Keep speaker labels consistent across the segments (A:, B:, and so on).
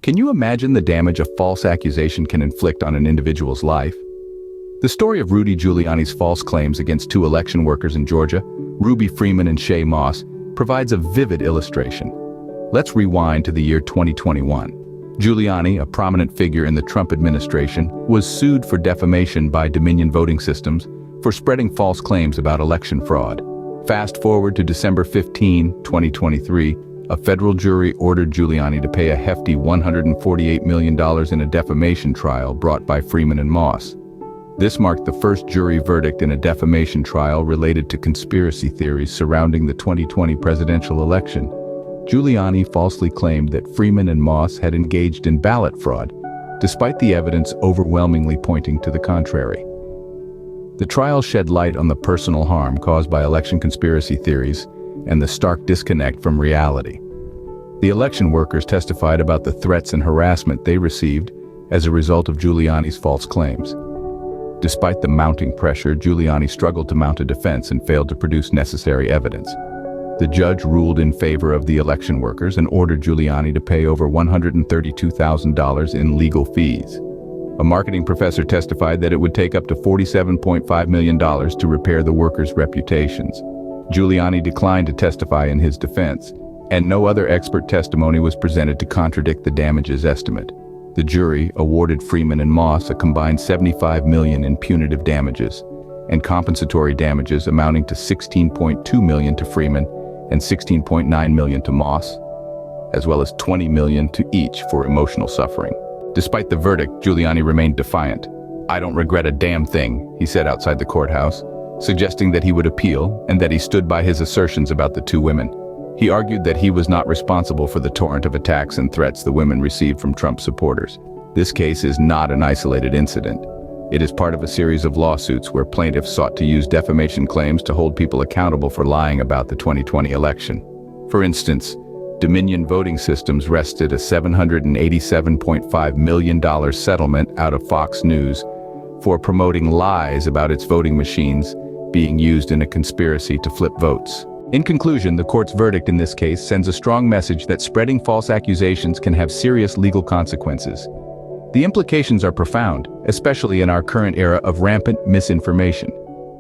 A: Can you imagine the damage a false accusation can inflict on an individual's life? The story of Rudy Giuliani's false claims against two election workers in Georgia, Freeman and Shaye Moss, provides a vivid illustration. Let's rewind to the year 2021. Giuliani, a prominent figure in the Trump administration, was sued for defamation by Dominion Voting Systems for spreading false claims about election fraud. Fast forward to December 15, 2023, a federal jury ordered Giuliani to pay a hefty $148 million in a defamation trial brought by Freeman and Moss. This marked the first jury verdict in a defamation trial related to conspiracy theories surrounding the 2020 presidential election. Giuliani falsely claimed that Freeman and Moss had engaged in ballot fraud, despite the evidence overwhelmingly pointing to the contrary. The trial shed light on the personal harm caused by election conspiracy theories and the stark disconnect from reality. The election workers testified about the threats and harassment they received as a result of Giuliani's false claims. Despite the mounting pressure, Giuliani struggled to mount a defense and failed to produce necessary evidence. The judge ruled in favor of the election workers and ordered Giuliani to pay over $132,000 in legal fees. A marketing professor testified that it would take up to $47.5 million to repair the workers' reputations. Giuliani declined to testify in his defense, and no other expert testimony was presented to contradict the damages estimate. The jury awarded Freeman and Moss a combined $75 million in punitive damages, and compensatory damages amounting to $16.2 million to Freeman and $16.9 million to Moss, as well as $20 million to each for emotional suffering. Despite the verdict, Giuliani remained defiant. "I don't regret a damn thing," he said outside the courthouse, suggesting that he would appeal and that he stood by his assertions about the two women. He argued that he was not responsible for the torrent of attacks and threats the women received from Trump supporters. This case is not an isolated incident. It is part of a series of lawsuits where plaintiffs sought to use defamation claims to hold people accountable for lying about the 2020 election. For instance, Dominion Voting Systems wrested a $787.5 million settlement out of Fox News for promoting lies about its voting machines being used in a conspiracy to flip votes. In conclusion, the court's verdict in this case sends a strong message that spreading false accusations can have serious legal consequences. The implications are profound, especially in our current era of rampant misinformation.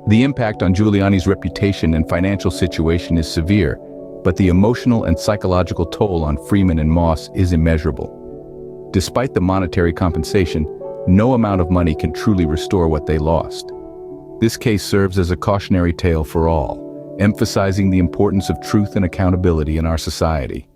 A: The impact on Giuliani's reputation and financial situation is severe, but the emotional and psychological toll on Freeman and Moss is immeasurable. Despite the monetary compensation, no amount of money can truly restore what they lost. This case serves as a cautionary tale for all, emphasizing the importance of truth and accountability in our society.